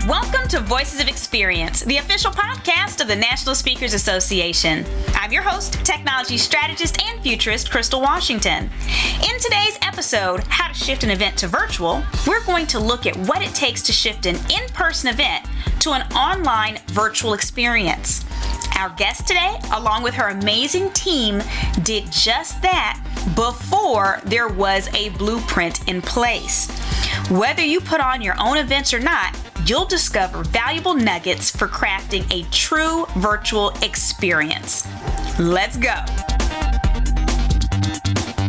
Welcome to Voices of Experience, the official podcast of the National Speakers Association. I'm your host, technology strategist and futurist, Crystal Washington. In today's episode, How to Shift an Event to Virtual, we're going to look at what it takes to shift an in-person event to an online virtual experience. Our guest today, along with her amazing team, did just that before there was a blueprint in place. Whether you put on your own events or not, you'll discover valuable nuggets for crafting a true virtual experience. Let's go.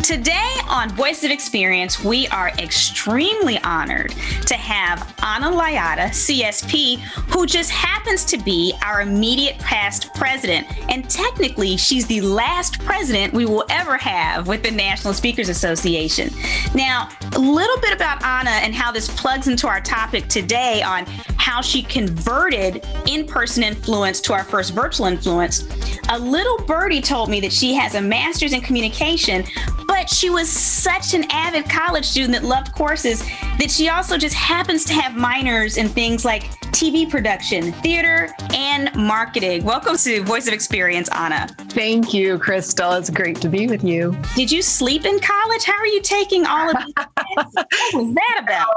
Today on Voices of Experience, we are extremely honored to have Anna Liotta, CSP, who just happens to be our immediate past president. And technically, she's the last president we will ever have with the National Speakers Association. Now, a little bit about Anna and how this plugs into our topic today on how she converted in-person influence to our first virtual influence. A little birdie told me that she has a master's in communication, but she was such an avid college student that loved courses that she also just happens to have minors in things like TV production, theater, and marketing. Welcome to Voice of Experience, Anna. Thank you, Crystal. It's great to be with you. Did you sleep in college? How are you taking all of these tests? What was that about?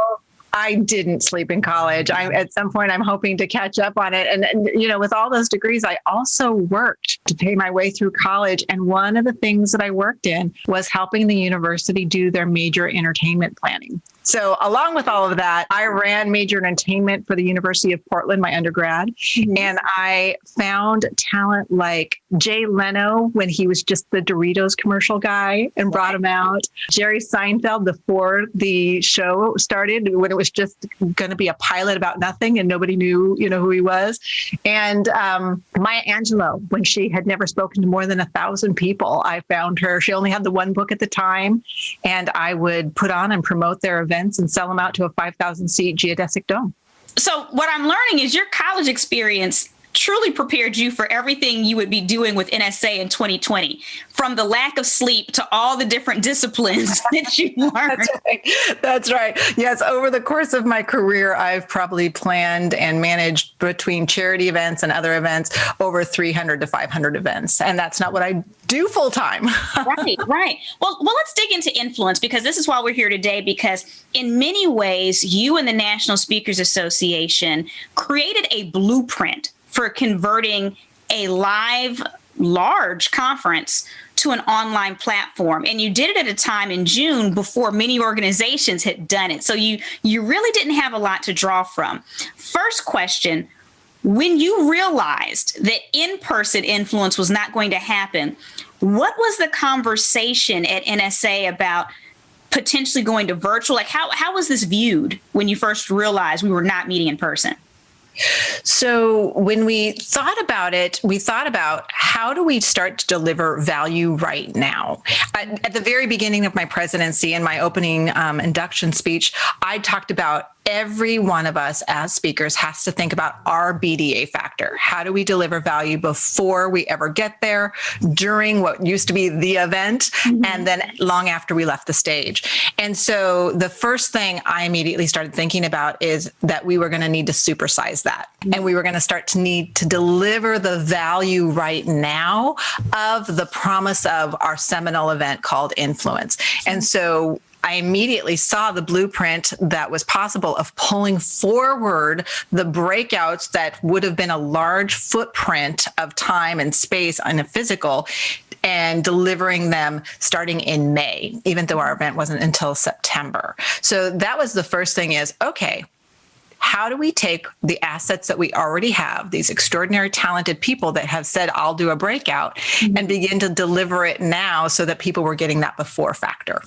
I didn't sleep in college. At some point, I'm hoping to catch up on it. And, you know, with all those degrees, I also worked to pay my way through college. And one of the things that I worked in was helping the university do their major entertainment planning. So along with all of that, I ran major entertainment for the University of Portland, my undergrad. Mm-hmm. And I found talent like Jay Leno when he was just the Doritos commercial guy and brought him out. Jerry Seinfeld before the show started, when it was just going to be a pilot about nothing and nobody knew, who he was. And Maya Angelou, when she had never spoken to more than 1,000 people, I found her. She only had the one book at the time. And I would put on and promote their events and sell them out to a 5,000 seat geodesic dome. So what I'm learning is your college experience truly prepared you for everything you would be doing with NSA in 2020, from the lack of sleep to all the different disciplines that you learned. That's right. Yes. Over the course of my career, I've probably planned and managed between charity events and other events over 300 to 500 events. And that's not what I do full time. Right. Well, let's dig into influence, because this is why we're here today, because in many ways, you and the National Speakers Association created a blueprint for converting a live, large conference to an online platform. And you did it at a time in June before many organizations had done it. So you really didn't have a lot to draw from. First question, when you realized that in-person influence was not going to happen, what was the conversation at NSA about potentially going to virtual? Like how was this viewed when you first realized we were not meeting in person? So when we thought about it, we thought about how do we start to deliver value right now? At the very beginning of my presidency, in my opening induction speech, I talked about every one of us as speakers has to think about our BDA factor. How do we deliver value before we ever get there, during what used to be the event, and then long after we left the stage? And so the first thing I immediately started thinking about is that we were going to need to supersize that. And we were going to start to need to deliver the value right now of the promise of our seminal event called Influence. And so I immediately saw the blueprint that was possible of pulling forward the breakouts that would have been a large footprint of time and space on a physical and delivering them starting in May, even though our event wasn't until September. So that was the first thing is, okay, how do we take the assets that we already have, these extraordinary talented people that have said, I'll do a breakout, and begin to deliver it now so that people were getting that before factor?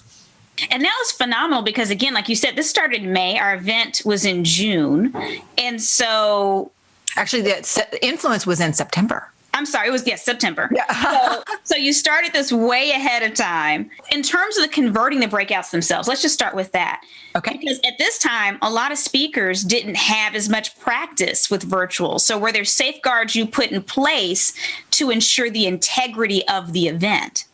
And that was phenomenal because, again, like you said, this started in May. Our event was in June. And so... Actually, the influence was in September. I'm sorry, it was, September. Yeah. so you started this way ahead of time. In terms of the converting the breakouts themselves, let's just start with that. Okay. Because at this time, a lot of speakers didn't have as much practice with virtual. So were there safeguards you put in place to ensure the integrity of the event?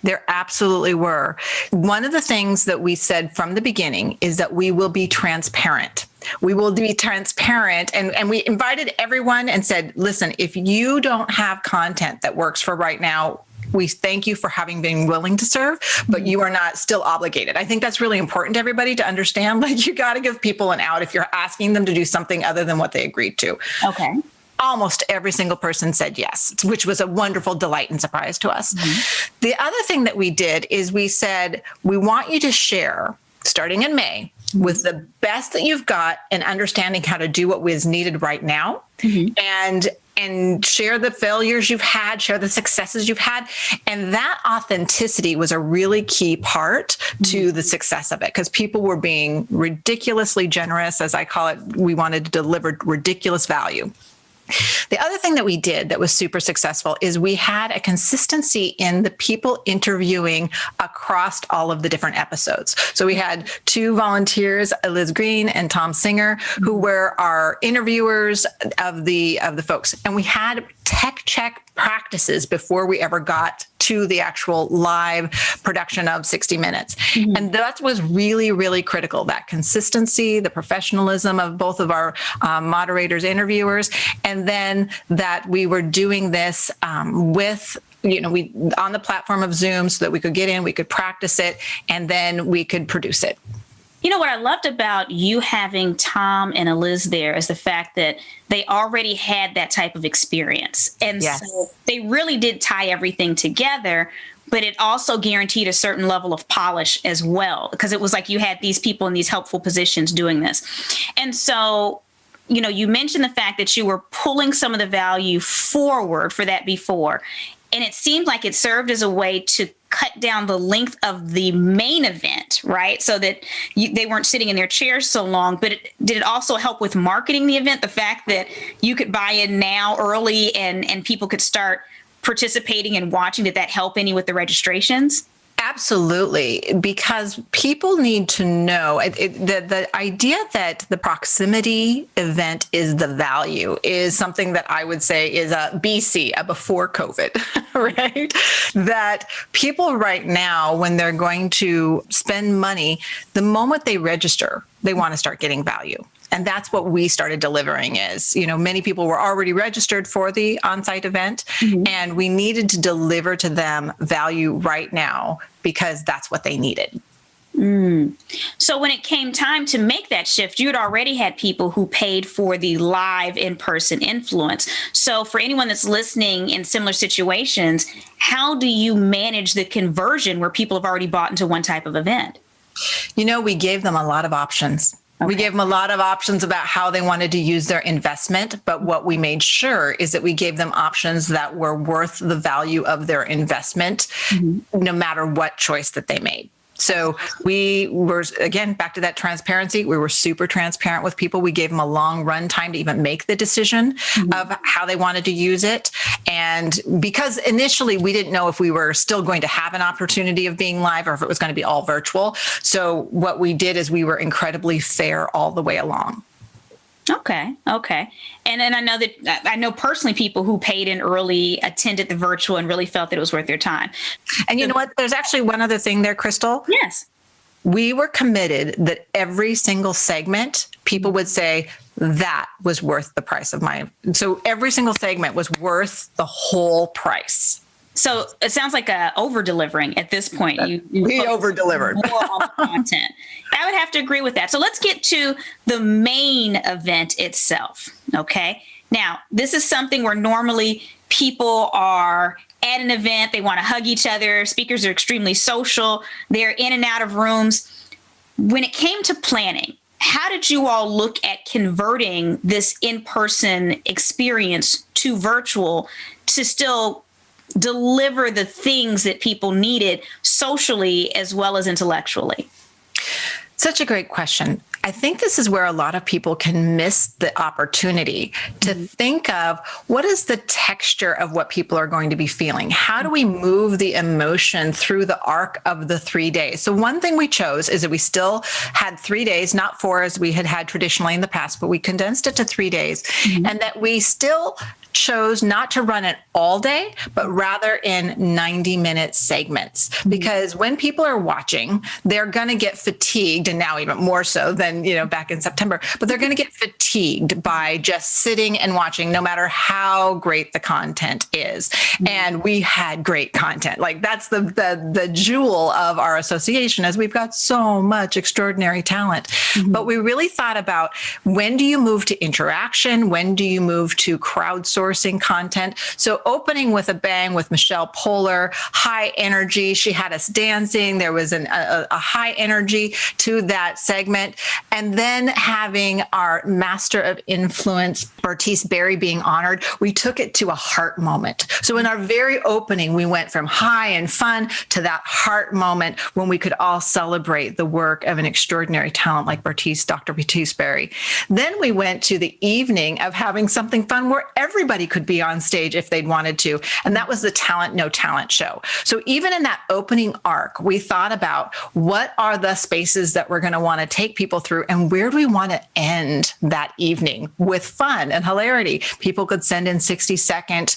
There absolutely were. One of the things that we said from the beginning is that we will be transparent. We will be transparent. And we invited everyone and said, listen, if you don't have content that works for right now, we thank you for having been willing to serve, but you are not still obligated. I think that's really important to everybody to understand. Like, you got to give people an out if you're asking them to do something other than what they agreed to. Okay. Almost every single person said yes, which was a wonderful delight and surprise to us. Mm-hmm. The other thing that we did is we said, we want you to share, starting in May, with the best that you've got and understanding how to do what is needed right now. Mm-hmm. And share the failures you've had, share the successes you've had. And that authenticity was a really key part to the success of it, because people were being ridiculously generous, as I call it. We wanted to deliver ridiculous value. The other thing that we did that was super successful is we had a consistency in the people interviewing across all of the different episodes. So we had 2 volunteers, Liz Green and Tom Singer, who were our interviewers of the folks. And we had tech check practices before we ever got to the actual live production of 60 Minutes. Mm-hmm. And that was really, really critical, that consistency, the professionalism of both of our moderators, interviewers, and then that we were doing this with we on the platform of Zoom so that we could get in, we could practice it, and then we could produce it. You know, what I loved about you having Tom and Eliz there is the fact that they already had that type of experience. And yes. So they really did tie everything together, but it also guaranteed a certain level of polish as well, because it was like you had these people in these helpful positions doing this. And so, you mentioned the fact that you were pulling some of the value forward for that before. And it seemed like it served as a way to cut down the length of the main event, right? So that they weren't sitting in their chairs so long. But did it also help with marketing the event? The fact that you could buy in now early and people could start participating and watching, did that help any with the registrations? Absolutely, because people need to know the idea that the proximity event is the value is something that I would say is a BC, a before COVID, right? That people right now, when they're going to spend money, the moment they register, they want to start getting value. And that's what we started delivering is, many people were already registered for the on-site event, mm-hmm. and we needed to deliver to them value right now because that's what they needed. So when it came time to make that shift, you had already had people who paid for the live in-person influence. So for anyone that's listening in similar situations, how do you manage the conversion where people have already bought into one type of event? We gave them a lot of options. Okay. We gave them a lot of options about how they wanted to use their investment, but what we made sure is that we gave them options that were worth the value of their investment, mm-hmm. no matter what choice that they made. So we were, again, back to that transparency. We were super transparent with people. We gave them a long run time to even make the decision mm-hmm. of how they wanted to use it. And because initially we didn't know if we were still going to have an opportunity of being live or if it was going to be all virtual. So what we did is we were incredibly fair all the way along. Okay. And then I know personally people who paid in early attended the virtual and really felt that it was worth their time. And you know what? There's actually one other thing there, Crystal. Yes. We were committed that every single segment, people would say that was worth the price of so every single segment was worth the whole price. So it sounds like over-delivering at this point. We over-delivered. More on the content. I would have to agree with that. So let's get to the main event itself, okay? Now, this is something where normally people are at an event, they want to hug each other, speakers are extremely social, they're in and out of rooms. When it came to planning, how did you all look at converting this in-person experience to virtual to still deliver the things that people needed socially as well as intellectually? Such a great question. I think this is where a lot of people can miss the opportunity to think of what is the texture of what people are going to be feeling? How do we move the emotion through the arc of the 3 days? So one thing we chose is that we still had 3 days, not 4 as we had traditionally in the past, but we condensed it to 3 days, and that we still chose not to run it all day, but rather in 90-minute segments. Because when people are watching, they're going to get fatigued, and now even more so than, back in September, but they're going to get fatigued by just sitting and watching, no matter how great the content is. And we had great content. Like, that's the jewel of our association, as we've got so much extraordinary talent. But we really thought about, when do you move to interaction? When do you move to crowdsourcing content? So opening with a bang with Michelle Poehler, high energy. She had us dancing. There was a high energy to that segment. And then having our master of influence, Bartice Berry, being honored, we took it to a heart moment. So in our very opening, we went from high and fun to that heart moment when we could all celebrate the work of an extraordinary talent like Dr. Bartice Berry. Then we went to the evening of having something fun where everybody could be on stage if they'd wanted to. And that was the Talent, No Talent show. So even in that opening arc, we thought about, what are the spaces that we're going to want to take people through, and where do we want to end that evening with fun and hilarity? People could send in 60-second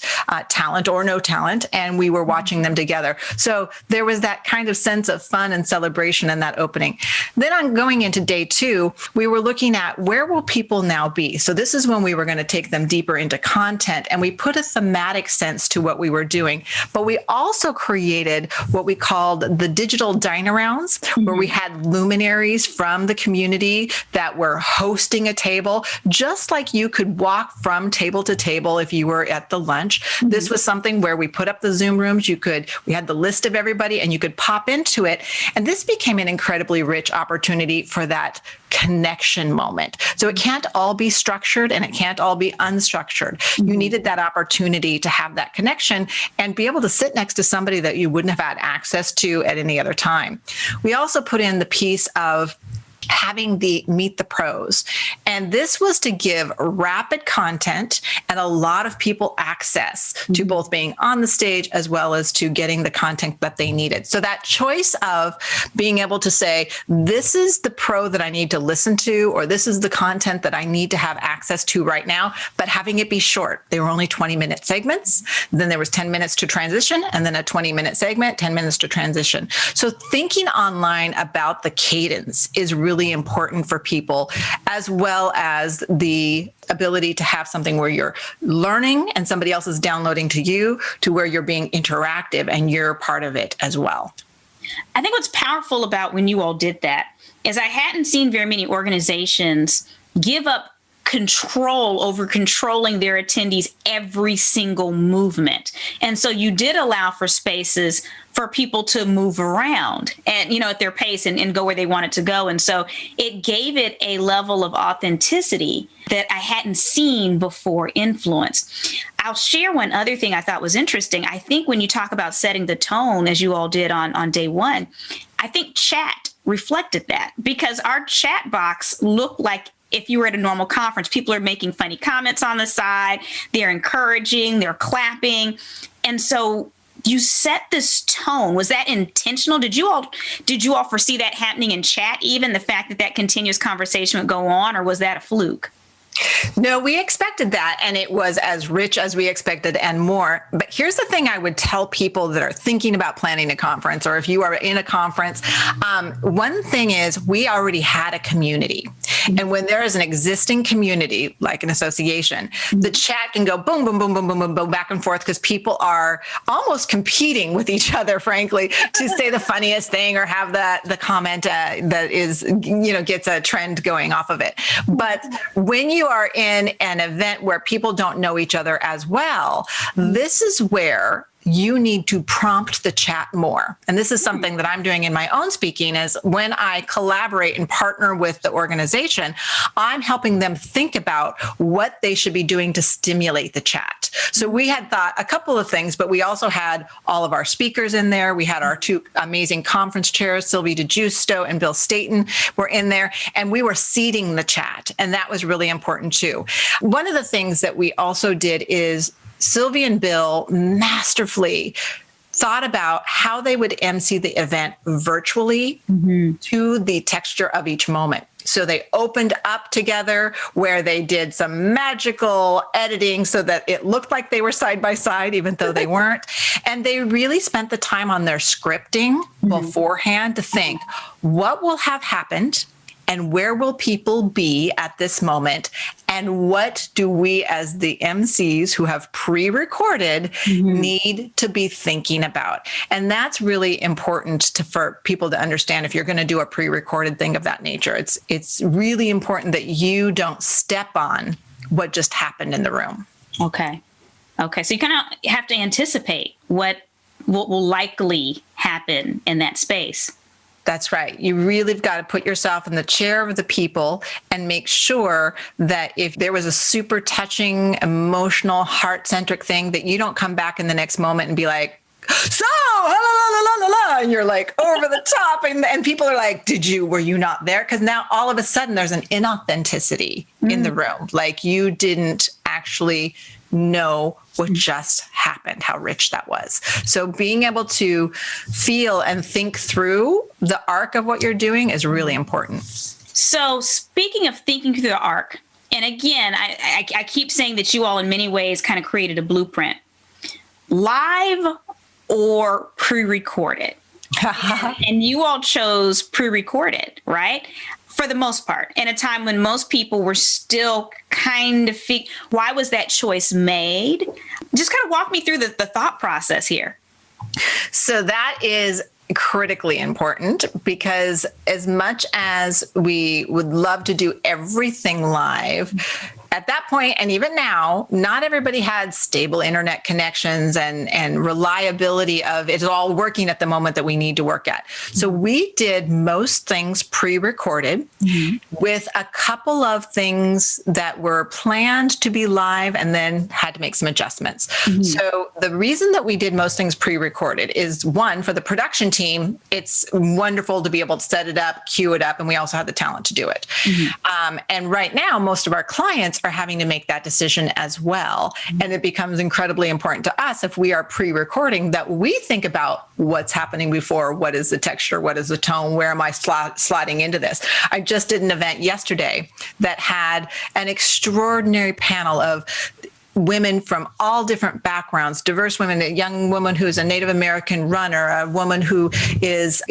talent or no talent, and we were watching them together. So there was that kind of sense of fun and celebration in that opening. Then on going into day 2, we were looking at, where will people now be? So this is when we were going to take them deeper into content, and we put a thematic sense to what we were doing. But we also created what we called the digital dine-arounds, where we had luminaries from the community that were hosting a table, just like you could walk from table to table if you were at the lunch. This was something where we put up the Zoom rooms. We had the list of everybody, and you could pop into it. And this became an incredibly rich opportunity for that connection moment. So it can't all be structured, and it can't all be unstructured. You needed that opportunity to have that connection and be able to sit next to somebody that you wouldn't have had access to at any other time. We also put in the piece of having the Meet the Pros. And this was to give rapid content and a lot of people access to both being on the stage as well as to getting the content that they needed. So that choice of being able to say, this is the pro that I need to listen to, or this is the content that I need to have access to right now, but having it be short. They were only 20-minute segments. Then there was 10 minutes to transition, and then a 20-minute segment, 10 minutes to transition. So thinking online about the cadence is really important for people, as well as the ability to have something where you're learning and somebody else is downloading to you, to where you're being interactive and you're part of it as well. I think what's powerful about when you all did that is I hadn't seen very many organizations give up control over controlling their attendees every single movement. And so you did allow for spaces for people to move around and, at their pace and go where they wanted to go. And so it gave it a level of authenticity that I hadn't seen before influence. I'll share one other thing I thought was interesting. I think when you talk about setting the tone, as you all did on day 1, I think chat reflected that, because our chat box looked like, if you were at a normal conference, people are making funny comments on the side, they're encouraging, they're clapping. And so you set this tone. Was that intentional? Did you all foresee that happening in chat, even the fact that continuous conversation would go on, or was that a fluke? No, we expected that, and it was as rich as we expected and more. But here's the thing I would tell people that are thinking about planning a conference, or if you are in a conference, one thing is, we already had a community. And when there is an existing community, like an association, the chat can go boom, boom, boom, boom, boom, boom, boom, back and forth, because people are almost competing with each other, frankly, to say the funniest thing or have the comment that is, gets a trend going off of it. But when you are in an event where people don't know each other as well, this is where you need to prompt the chat more. And this is something that I'm doing in my own speaking, is when I collaborate and partner with the organization, I'm helping them think about what they should be doing to stimulate the chat. So we had thought a couple of things, but we also had all of our speakers in there. We had our 2 amazing conference chairs, Sylvie DeGiusto and Bill Staten were in there, and we were seeding the chat. And that was really important too. One of the things that we also did is Sylvie and Bill masterfully thought about how they would MC the event virtually to the texture of each moment. So they opened up together where they did some magical editing so that it looked like they were side by side, even though they weren't. And they really spent the time on their scripting beforehand to think, what will have happened? And where will people be at this moment? And what do we as the MCs who have pre-recorded need to be thinking about? And that's really important for people to understand if you're going to do a pre-recorded thing of that nature. It's really important that you don't step on what just happened in the room. Okay. So you kind of have to anticipate what will likely happen in that space. That's right. You really have got to put yourself in the chair of the people and make sure that if there was a super touching, emotional, heart-centric thing, that you don't come back in the next moment and be like, so, la, la, la, la, la, and you're like over the top. And people are like, were you not there? Because now all of a sudden there's an inauthenticity in the room. Like you didn't actually know what just happened, how rich that was. So being able to feel and think through the arc of what you're doing is really important. So speaking of thinking through the arc, and again, I keep saying that you all in many ways kind of created a blueprint. Live or pre-recorded? And you all chose pre-recorded, right? For the most part, in a time when most people were still kind of, why was that choice made? Just kind of walk me through the thought process here. So that is critically important, because as much as we would love to do everything live, at that point, and even now, not everybody had stable internet connections and reliability of it all working at the moment that we need to work at. So we did most things pre-recorded with a couple of things that were planned to be live and then had to make some adjustments. So the reason that we did most things pre-recorded is, one, for the production team, it's wonderful to be able to set it up, cue it up, and we also have the talent to do it. And right now, most of our clients are having to make that decision as well. And it becomes incredibly important to us, if we are pre-recording, that we think about what's happening before. What is the texture? What is the tone? Where am I sliding into this? I just did an event yesterday that had an extraordinary panel of women from all different backgrounds, diverse women, a young woman who's a Native American runner, a woman who is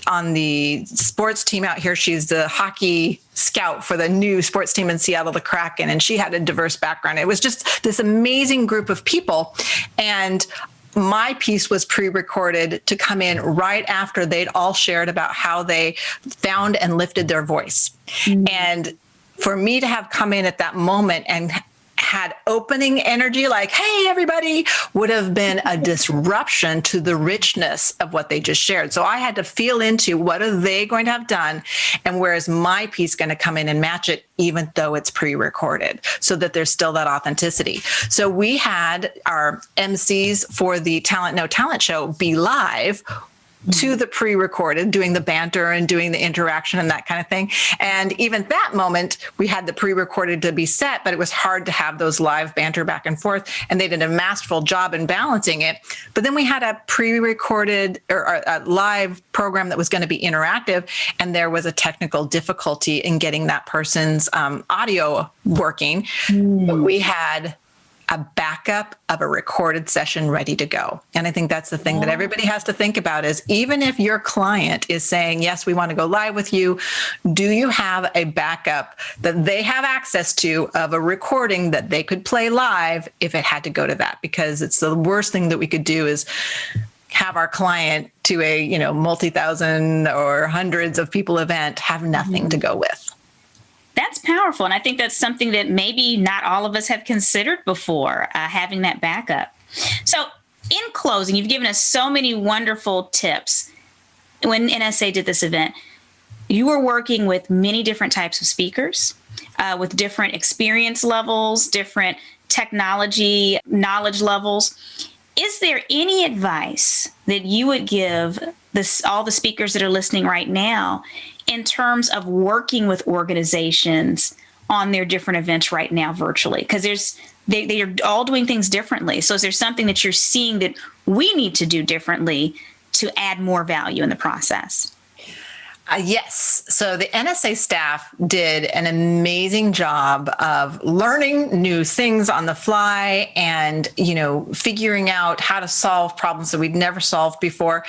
on the sports team out here. She's the hockey scout for the new sports team in Seattle, the Kraken, and she had a diverse background. It was just this amazing group of people. And my piece was pre-recorded to come in right after they'd all shared about how they found and lifted their voice. And for me to have come in at that moment and had opening energy, like, hey, everybody, would have been a disruption to the richness of what they just shared. So I had to feel into what are they going to have done, and where is my piece going to come in and match it, even though it's pre-recorded, so that there's still that authenticity. So we had our MCs for the Talent No Talent show be live to the pre-recorded, doing the banter and doing the interaction and that kind of thing. And even that moment, we had the pre-recorded to be set, but it was hard to have those live banter back and forth. And they did a masterful job in balancing it. But then we had a pre-recorded or a live program that was going to be interactive. And there was a technical difficulty in getting that person's audio working. But we had a backup of a recorded session ready to go. And I think that's the thing that everybody has to think about, is even if your client is saying, yes, we want to go live with you, do you have a backup that they have access to of a recording that they could play live if it had to go to that? Because it's the worst thing that we could do is have our client to a, multi-thousand or hundreds of people event have nothing to go with. That's powerful. And I think that's something that maybe not all of us have considered before, having that backup. So in closing, you've given us so many wonderful tips. When NSA did this event, you were working with many different types of speakers, with different experience levels, different technology knowledge levels. Is there any advice that you would give all the speakers that are listening right now in terms of working with organizations on their different events right now virtually? Because they are all doing things differently. So is there something that you're seeing that we need to do differently to add more value in the process? Yes. So the NSA staff did an amazing job of learning new things on the fly and, figuring out how to solve problems that we'd never solved before.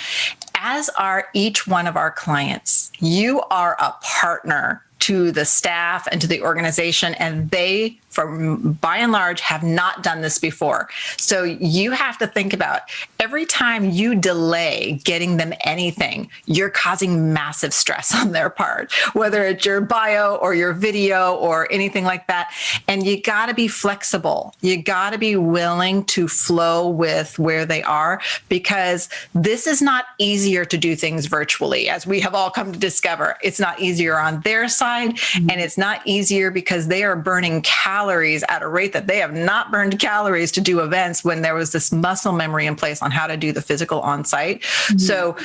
As are each one of our clients. You are a partner to the staff and to the organization, and they, by and large, have not done this before. So you have to think about every time you delay getting them anything, you're causing massive stress on their part, whether it's your bio or your video or anything like that. And you got to be flexible. You got to be willing to flow with where they are, because this is not easier to do things virtually, as we have all come to discover. It's not easier on their side, and it's not easier because they are burning calories at a rate that they have not burned calories to do events when there was this muscle memory in place on how to do the physical on site. Mm-hmm. So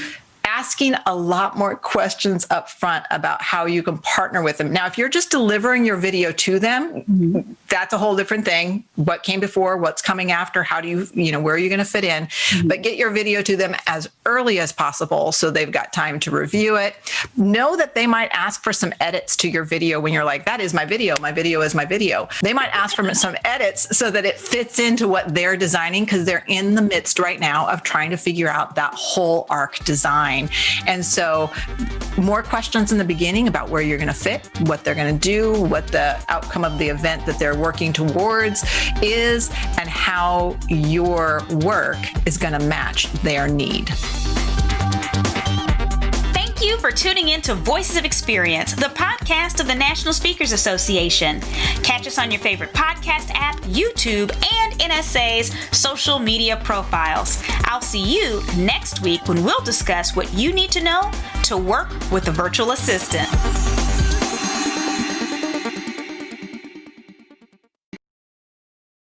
asking a lot more questions up front about how you can partner with them. Now, if you're just delivering your video to them, mm-hmm. that's a whole different thing. What came before, what's coming after, how do you, where are you going to fit in? Mm-hmm. But get your video to them as early as possible so they've got time to review it. Know that they might ask for some edits to your video when you're like, that is my video is my video. They might ask for some edits so that it fits into what they're designing, because they're in the midst right now of trying to figure out that whole arc design. And so more questions in the beginning about where you're going to fit, what they're going to do, what the outcome of the event that they're working towards is, and how your work is going to match their need. Thank you for tuning in to Voices of Experience, the podcast of the National Speakers Association. Catch us on your favorite podcast app, YouTube, and NSA's social media profiles. I'll see you next week when we'll discuss what you need to know to work with a virtual assistant.